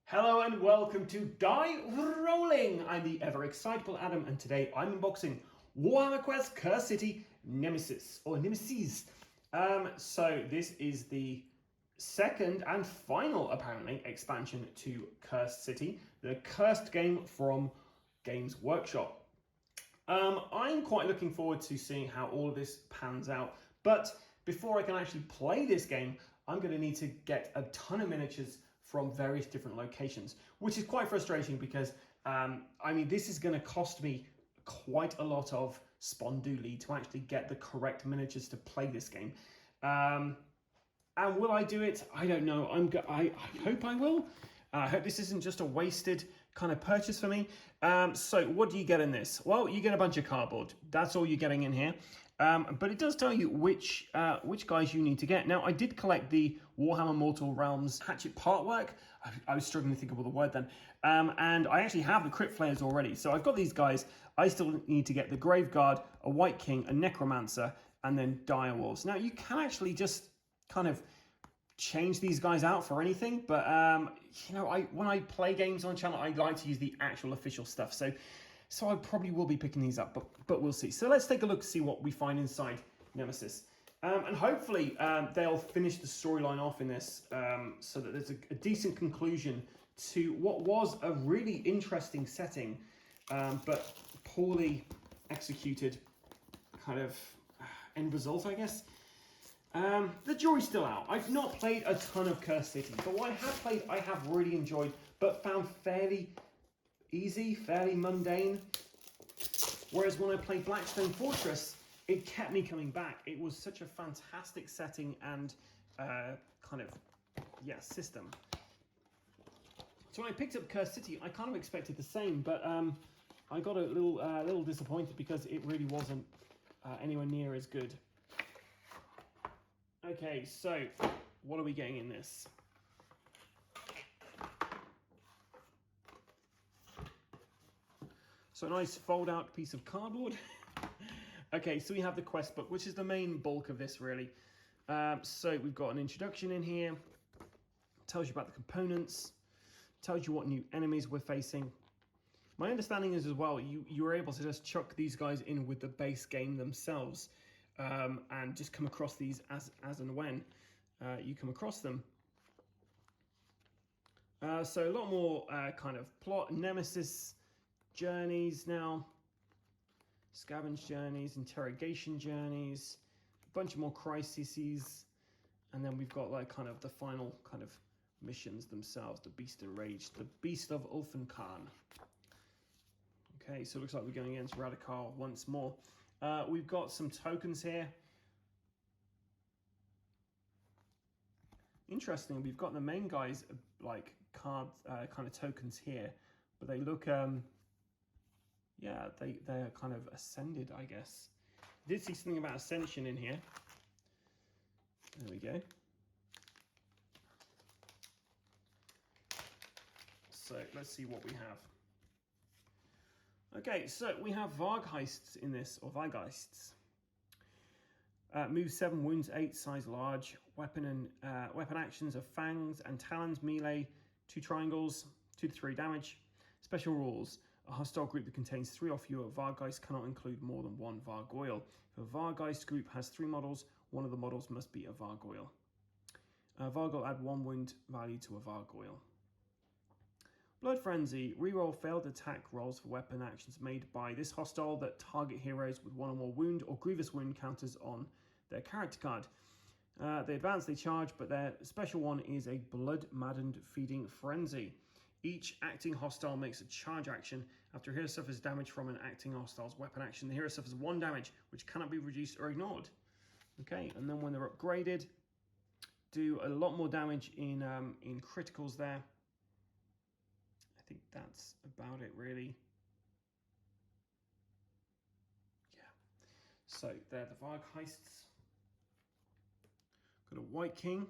Hello and welcome to Die Rolling. I'm the ever excitable Adam, and today I'm unboxing Warhammer Quest Curse City Nemesis, or Nemesis. So this is the second and final, apparently, expansion to Cursed City, the cursed game from Games Workshop. I'm quite looking forward to seeing how all of this pans out, but before I can actually play this game, I'm going to need to get a ton of miniatures from various different locations, which is quite frustrating because, this is going to cost me quite a lot of sponduli to actually get the correct miniatures to play this game. And will I do it? I don't know. I hope I will. I hope this isn't just a wasted kind of purchase for me. So what do you get in this? Well, you get a bunch of cardboard. That's all you're getting in here. But it does tell you which guys you need to get. Now, I did collect the Warhammer Mortal Realms hatchet part work. I was struggling to think of the word then. And I actually have the crit flares already. So I've got these guys. I still need to get the Grave Guard, a White King, a Necromancer, and then Dire Wolves. Now, you can actually just kind of change these guys out for anything, but when I play games on the channel, I like to use the actual official stuff, so I probably will be picking these up, but we'll see. So let's take a look to see what we find inside Nemesis, and hopefully they'll finish the storyline off in this, so that there's a decent conclusion to what was a really interesting setting, but poorly executed kind of end result, I guess. The jury's still out. I've not played a ton of Cursed City, but what I have played, I have really enjoyed, but found fairly easy, fairly mundane. Whereas when I played Blackstone Fortress, it kept me coming back. It was such a fantastic setting and system. So when I picked up Cursed City, I kind of expected the same, but I got a little disappointed because it really wasn't anywhere near as good. Okay, so what are we getting in this? So a nice fold-out piece of cardboard. Okay, so we have the quest book, which is the main bulk of this, really. So we've got an introduction in here. Tells you about the components. Tells you what new enemies we're facing. My understanding is as well, you were able to just chuck these guys in with the base game themselves. And just come across these as and when you come across them. So a lot more kind of plot. Nemesis journeys now. Scavenge journeys, interrogation journeys, a bunch of more crises. And then we've got like kind of the final kind of missions themselves. The Beast of Rage, the Beast of Ulfenkarn. Okay, so it looks like we're going against Radikal once more. We've got some tokens here. Interesting, we've got the main guys like card kind of tokens here, but they look they're kind of ascended, I guess. I did see something about ascension in here. There we go. So let's see what we have. Okay, so we have Vargheists in this, or Vargheists. Move 7, wounds 8, size large. Weapon actions of fangs and talons, melee, 2 triangles, 2 to 3 damage. Special rules. A hostile group that contains 3 or fewer Vargheist cannot include more than 1 Vargoyle. If a Vargheist group has 3 models, one of the models must be a Vargoyle. Vargoyle add 1 wound value to a Vargoyle. Blood Frenzy. Reroll failed attack rolls for weapon actions made by this hostile that target heroes with 1 or more wound or grievous wound counters on their character card. They advance, they charge, but their special one is a blood-maddened feeding frenzy. Each acting hostile makes a charge action. After a hero suffers damage from an acting hostile's weapon action, the hero suffers 1 damage, which cannot be reduced or ignored. Okay, and then when they're upgraded, do a lot more damage in criticals there. I think that's about it, really. Yeah. So they're the Vargheists. Got a White King.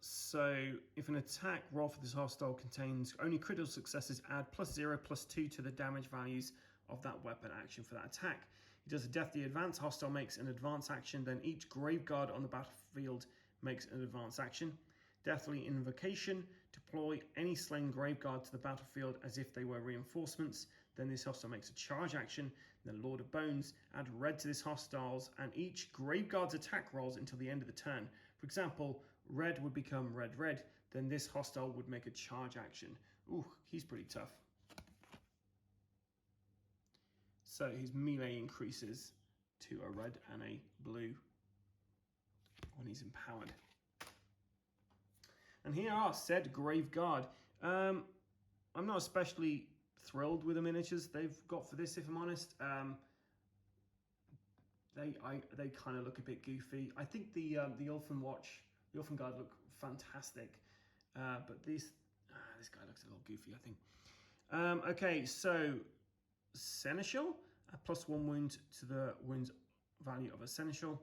So if an attack roll for this hostile contains only critical successes, add +0, +2 to the damage values of that weapon action for that attack. He does a death. The advanced hostile makes an advance action. Then each Grave Guard on the battlefield makes an advance action. Deathly Invocation. Deploy any slain graveguard to the battlefield as if they were reinforcements. Then this hostile makes a charge action. Then Lord of Bones. Add red to this hostiles and each graveguard's attack rolls until the end of the turn. For example, red would become red. Then this hostile would make a charge action. Ooh, he's pretty tough. So his melee increases to a red and a blue when he's empowered. And here are said Graveguard. I'm not especially thrilled with the miniatures they've got for this, if I'm honest. They kind of look a bit goofy. I think the Elfin Guard look fantastic, but this guy looks a little goofy, I think. Okay, so Seneschal, +1 wound to the wounds value of a Seneschal.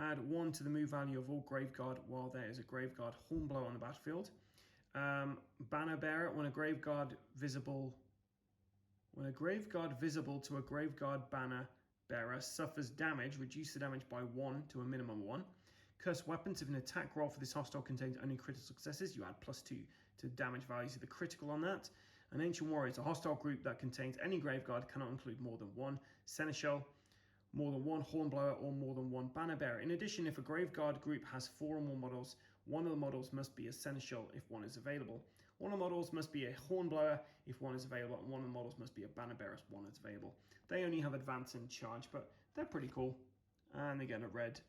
Add 1 to the move value of all Graveguard while there is a Graveguard Hornblower on the battlefield. Banner Bearer, when a Graveguard visible to a Graveguard Banner Bearer suffers damage, reduce the damage by 1 to a minimum 1. Cursed Weapons, if an attack roll for this hostile contains only critical successes, you add +2 to damage values of the critical on that. An Ancient Warriors, a hostile group that contains any Graveguard, cannot include more than 1 Seneschal, more than 1 Hornblower, or more than 1 Banner Bearer. In addition, if a Graveguard group has 4 or more models, one of the models must be a Seneschal if 1 is available. One of the models must be a Hornblower if 1 is available, and one of the models must be a Banner Bearer if 1 is available. They only have advance and charge, but they're pretty cool. And they get a red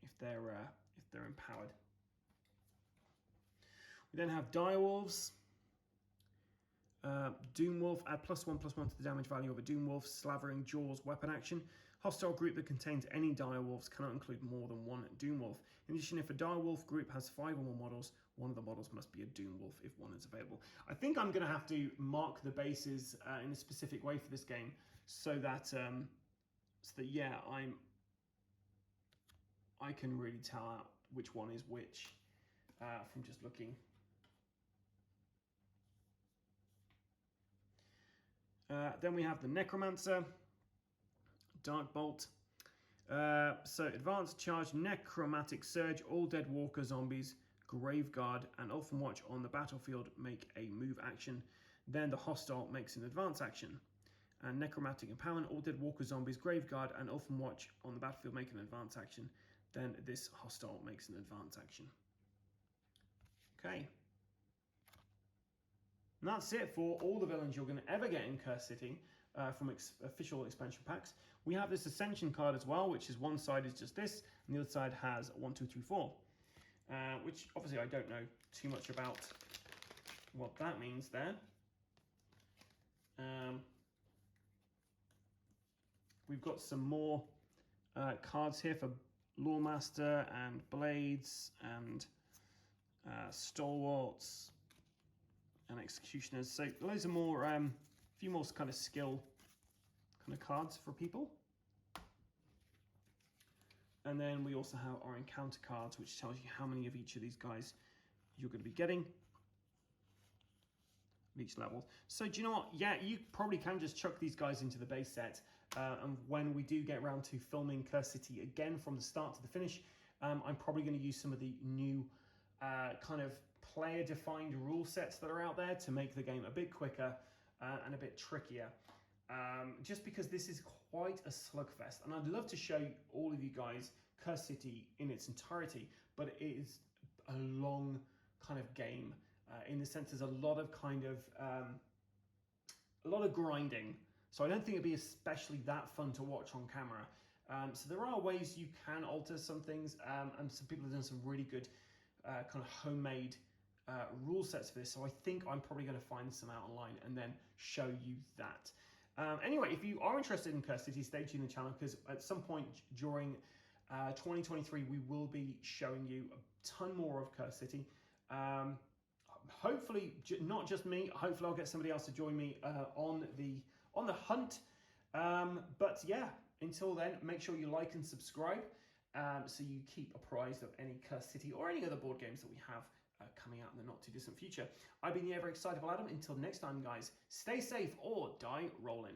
if they're empowered. We then have Direwolves. Doomwolf, add +1/+1 to the damage value of a Doomwolf, Slavering Jaws weapon action. Hostile group that contains any Direwolves cannot include more than 1 Doomwolf. In addition, if a Direwolf group has 5 or more models, one of the models must be a Doomwolf if 1 is available. I think I'm going to have to mark the bases in a specific way for this game so that yeah, I can really tell out which one is which from just looking. Then we have the Necromancer, Dark Bolt. So Advanced Charge, Necromantic Surge, all dead walker zombies, Graveguard, and Elfin Watch on the battlefield make a move action. Then the hostile makes an advance action. And Necromantic Empowerment, all dead walker zombies, Graveguard, and Elfin Watch on the battlefield make an advance action. Then this hostile makes an advance action. Okay. And that's it for all the villains you're going to ever get in Curse City from official expansion packs. We have this Ascension card as well, which is one side is just this, and the other side has 1, 2, 3, 4. Which obviously I don't know too much about what that means there. We've got some more cards here for Lawmaster and Blades and Stalwarts and Executioners. So loads of more, a few more kind of skill kind of cards for people. And then we also have our encounter cards, which tells you how many of each of these guys you're going to be getting at each level. So do you know what? Yeah, you probably can just chuck these guys into the base set. And when we do get around to filming Curse City again from the start to the finish, I'm probably going to use some of the new kind of player-defined rule sets that are out there to make the game a bit quicker and a bit trickier. Just because this is quite a slugfest, and I'd love to show all of you guys Curse City in its entirety, but it is a long kind of game in the sense there's a lot of kind of a lot of grinding, so I don't think it'd be especially that fun to watch on camera. So there are ways you can alter some things, and some people have done some really good kind of homemade rule sets for this, so I think I'm probably going to find some out online and then show you that. Anyway, if you are interested in Curse City, stay tuned on the channel, because at some point during 2023 we will be showing you a ton more of Curse City. Hopefully not just me, hopefully I'll get somebody else to join me on the hunt. But yeah, until then, make sure you like and subscribe so you keep apprised of any Curse City or any other board games that we have coming out in the not too distant future. I've been the ever excitable Adam. Until next time, guys, stay safe or die rolling.